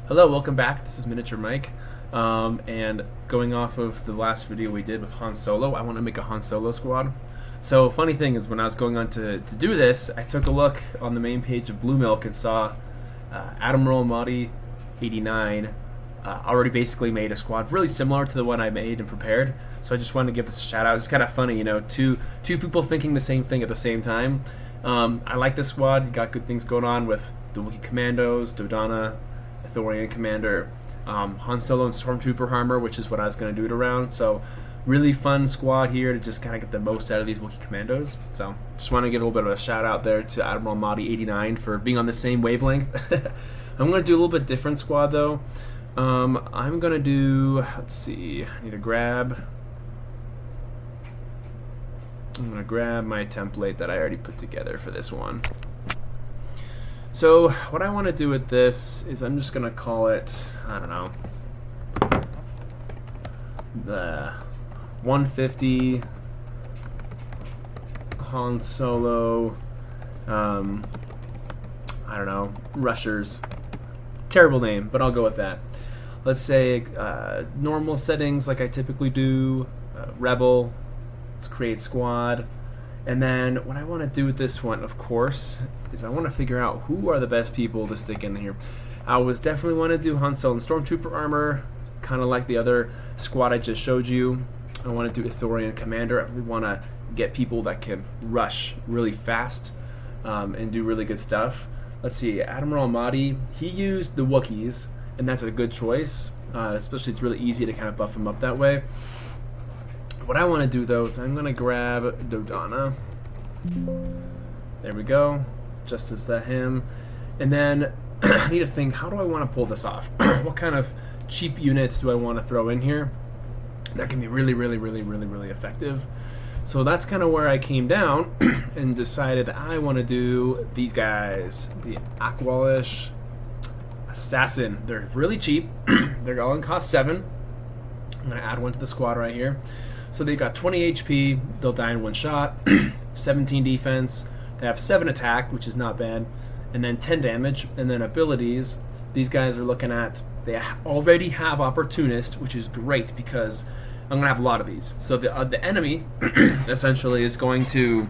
Hello, welcome back. This is Miniature Mike. And going off of the last video we did with Han Solo, I want to make a Han Solo squad. So, funny thing is, when I was going on to do this, I took a look on the main page of Blue Milk and saw Admiral Mahdi 89 already basically made a squad really similar to the one I made and prepared. So I just wanted to give this a shout out. It's kind of funny, you know, two people thinking the same thing at the same time. I like this squad. You got good things going on with the Wookiee Commandos, Dodonna, Ithorian Commander, Han Solo and Stormtrooper armor, which is what I was going to do it around. So really fun squad here to just kind of get the most out of these Wookiee Commandos. So just want to give a little bit of a shout out there to Admiral Mahdi 89 for being on the same wavelength. I'm going to do a little bit different squad though. I'm going to do, let's see, I need to grab, I'm going to grab my template that I already put together for this one. So what I want to do with this is I'm just going to call it, I don't know, the 150 Han Solo, I don't know, Rushers. Terrible name, but I'll go with that. Let's say normal settings like I typically do, Rebel, let's create squad. And then what I want to do with this one, of course, is I want to figure out who are the best people to stick in here. I was definitely want to do Han Solo and Stormtrooper armor, kind of like the other squad I just showed you. I want to do Ithorian Commander. I really want to get people that can rush really fast and do really good stuff. Let's see, Admiral Mahdi, he used the Wookiees, and that's a good choice. Especially it's really easy to kind of buff him up that way. What I want to do though is I'm going to grab Dodonna. There we go. Just as that him. And then I need to think, how do I want to pull this off? What kind of cheap units do I want to throw in here that can be really effective? So that's kind of where I came down and decided that I want to do these guys. The Aqualish Assassin. They're really cheap. They're all in cost 7. I'm going to add one to the squad right here. So they've got 20 HP, they'll die in one shot, 17 defense, they have 7 attack, which is not bad, and then 10 damage, and then abilities, these guys are looking at, they already have Opportunist, which is great because I'm going to have a lot of these. So the enemy, essentially, is going to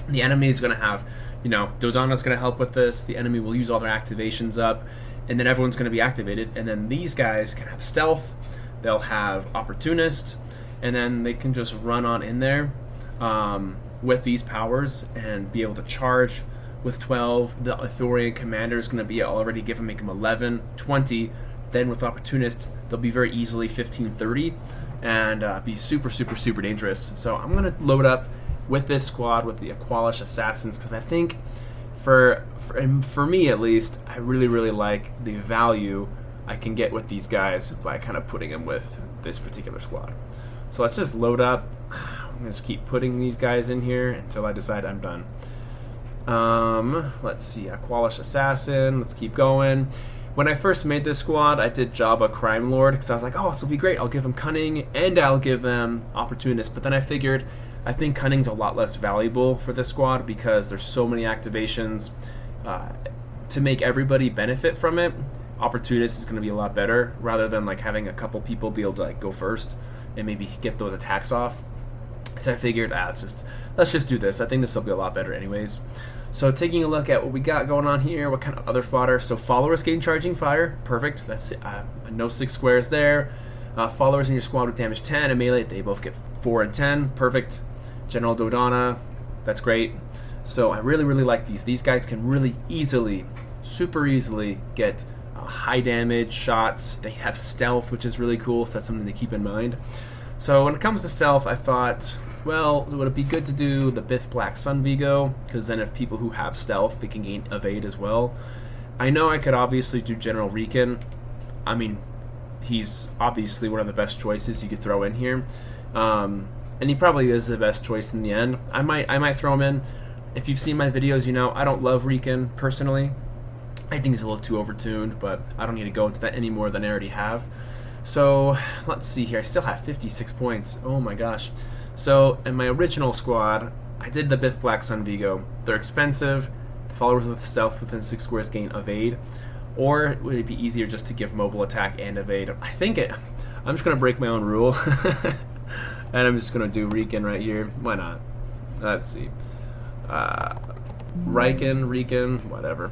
have, you know, Dodonna's going to help with this, the enemy will use all their activations up, and then everyone's going to be activated, and then these guys can have Stealth, they'll have Opportunist, and then they can just run on in there with these powers and be able to charge with 12. The Ithorian Commander is going to be already given, make him 11, 20. Then with Opportunists, they'll be very easily 15, 30, and be super dangerous. So I'm going to load up with this squad with the Aqualish Assassins because I think for me at least, I really like the value I can get with these guys by kind of putting them with this particular squad. So let's just load up. I'm going to just keep putting these guys in here until I decide I'm done. Let's see, Aqualish Assassin. Let's keep going. When I first made this squad, I did Jabba Crime Lord because I was like, oh, this will be great. I'll give them Cunning and I'll give them Opportunist. But then I figured I think Cunning's a lot less valuable for this squad because there's so many activations to make everybody benefit from it. Opportunist is going to be a lot better rather than like having a couple people be able to like go first and maybe get those attacks off. So I figured, let's just do this. I think this will be a lot better anyways. So taking a look at what we got going on here, what kind of other fodder. So followers gain charging fire, perfect. That's no 6 squares there. Followers in your squad with damage 10 and melee, they both get 4 and 10, perfect. General Dodonna, that's great. So I really like these. These guys can really easily, super easily get high damage shots. They have stealth, which is really cool, so that's something to keep in mind. So when it comes to stealth, I thought, well, would it be good to do the Bith Black Sun Vigo? Because then if people who have stealth, they can gain evade as well. I know I could obviously do General Riken. I mean, he's obviously one of the best choices you could throw in here. And he probably is the best choice in the end. I might throw him in. If you've seen my videos, you know I don't love Riken personally. I think he's a little too overtuned, but I don't need to go into that any more than I already have. So let's see here. I still have 56 points. Oh my gosh. So in my original squad, I did the Bith Black Sun Vigo. They're expensive. The followers with stealth within 6 squares gain evade. Or would it be easier just to give mobile attack and evade? I'm just going to break my own rule. And I'm just going to do Riken right here. Why not? Let's see. Riken, whatever.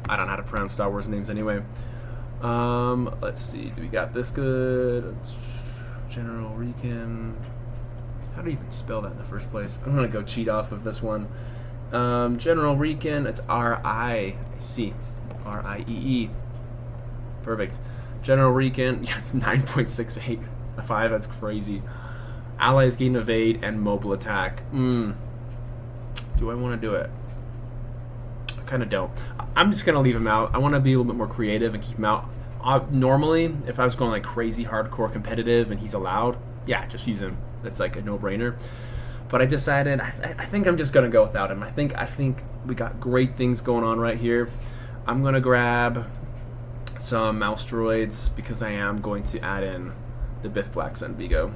I don't know how to pronounce Star Wars names anyway. Let's see. Do we got this good? General Riken. How do you even spell that in the first place? I'm going to go cheat off of this one. General Riken. It's R-I-C. R-I-E-E. Perfect. General Riken. Yeah, it's 9.68. 5. That's crazy. Allies gain evade and mobile attack. Do I want to do it? I kind of don't. I'm just going to leave him out. I want to be a little bit more creative and keep him out. Normally, if I was going like crazy hardcore competitive and he's allowed, yeah, just use him. That's like a no-brainer. But I decided I think I'm just going to go without him. I think we got great things going on right here. I'm going to grab some mouse droids because I am going to add in the Biff Black Sun Vigo.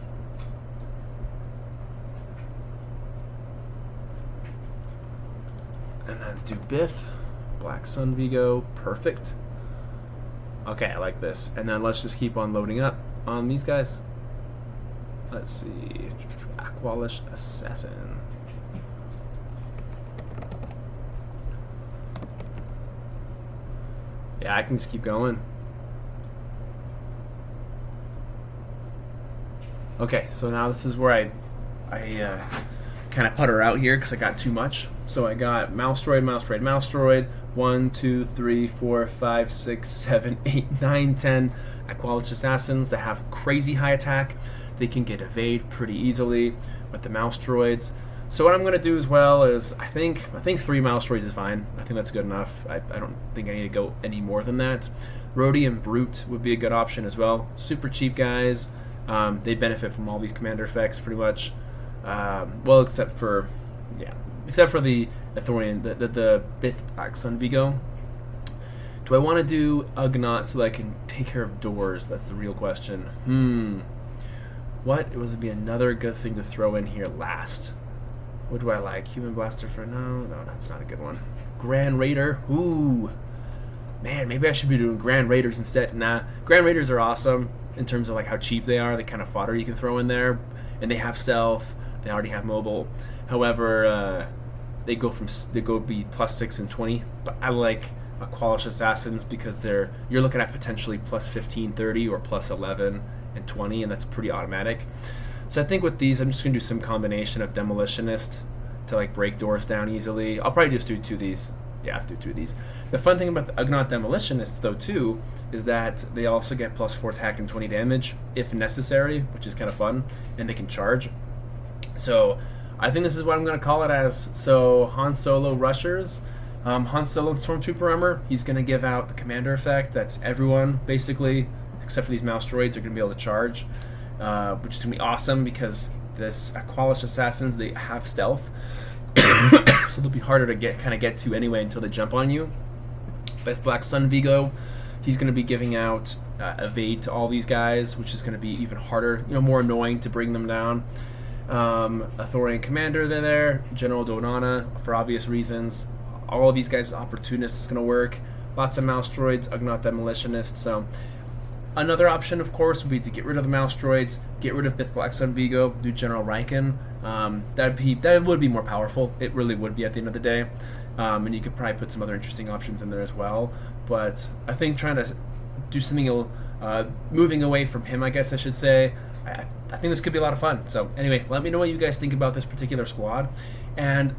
And let's do Biff Black Sun Vigo. Perfect. Okay, I like this. And then let's just keep on loading up on these guys. Let's see. Aqualish Assassin. Yeah, I can just keep going. Okay, so now this is where I kind of putter out here because I got too much. So I got mouse droid. 1, 2, 3, 4, 5, 6, 7, 8, 9, 10 Aqualish Assassins that have crazy high attack. They can get evade pretty easily with the mouse droids. So what I'm going to do as well is I think 3 mouse droids is fine. I think that's good enough. I don't think I need to go any more than that. Rhodey and Brute would be a good option as well. Super cheap guys. They benefit from all these commander effects pretty much. Well, except for the Ithorian, the Biff Black Sun Vigo. Do I want to do Ugnaught so that I can take care of doors? That's the real question. What would be another good thing to throw in here last? What do I like? Human Blaster for no, that's not a good one. Grand Raider. Ooh, man, maybe I should be doing Grand Raiders instead. Nah, Grand Raiders are awesome in terms of like how cheap they are. The kind of fodder you can throw in there, and they have stealth. They already have mobile. However, they go be +6 and 20. But I like Aqualish Assassins because you're looking at potentially +15, 30, or +11 and 20, and that's pretty automatic. So I think with these, I'm just gonna do some combination of Demolitionist to like break doors down easily. I'll probably just do 2 of these. Yeah, let's do 2 of these. The fun thing about the Ugnaught Demolitionists, though, too, is that they also get +4 attack and 20 damage if necessary, which is kind of fun, and they can charge. So I think this is what I'm going to call it as. So Han Solo Rushers. Han Solo Stormtrooper Armor, he's going to give out the commander effect. That's everyone, basically, except for these mouse droids, are going to be able to charge, which is going to be awesome because this Aqualish Assassins, they have stealth. So they'll be harder to get to anyway until they jump on you. Biff Black Sun Vigo, he's going to be giving out evade to all these guys, which is going to be even harder, more annoying to bring them down. Ithorian Commander, they're there. General Donana, for obvious reasons. All of these guys, Opportunist is going to work. Lots of mouse droids, Ugnaught Demolitionist. So another option, of course, would be to get rid of the mouse droids, get rid of Biff Black Sun Vigo, do General Riken. That would be more powerful. It really would be at the end of the day. And you could probably put some other interesting options in there as well. But I think trying to do something, moving away from him, I guess I should say, I think this could be a lot of fun. So anyway, let me know what you guys think about this particular squad. And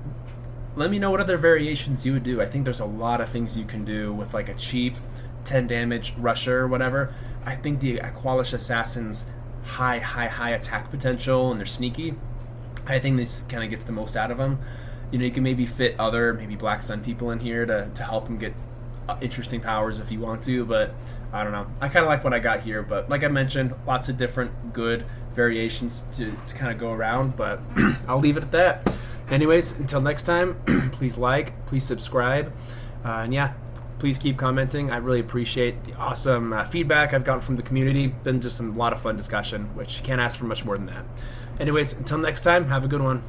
let me know what other variations you would do. I think there's a lot of things you can do with like a cheap 10 damage rusher or whatever. I think the Aqualish Assassins high attack potential, and they're sneaky. I think this kind of gets the most out of them. You can maybe fit other maybe Black Sun people in here to help them get interesting powers if you want to, but I don't know. I kind of like what I got here, but like I mentioned, lots of different good variations to kind of go around, but I'll leave it at that. Anyways, until next time, please like, please subscribe, and yeah, please keep commenting. I really appreciate the awesome feedback I've gotten from the community. Been just a lot of fun discussion, which can't ask for much more than that. Anyways, until next time, have a good one.